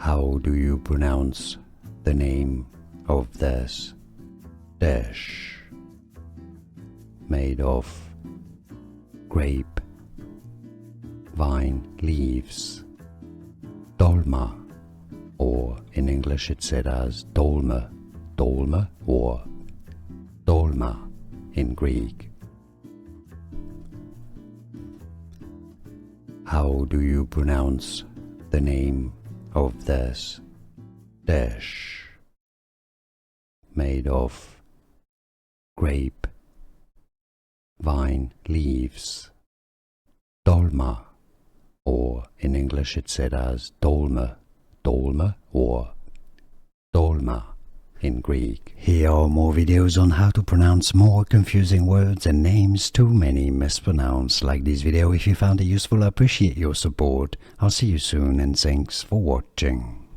How do you pronounce the name of this dish made of grape vine leaves? Dolma, or in English it's said as dolma, dolma or dolma in Greek. How do you pronounce the name of this dish made of grape vine leaves? Dolma, or in English it's said as dolma, dolma or dolma in Greek. Here are more videos on how to pronounce more confusing words and names too many mispronounced. Like this video if you found it useful. I appreciate your support. I'll see you soon and thanks for watching.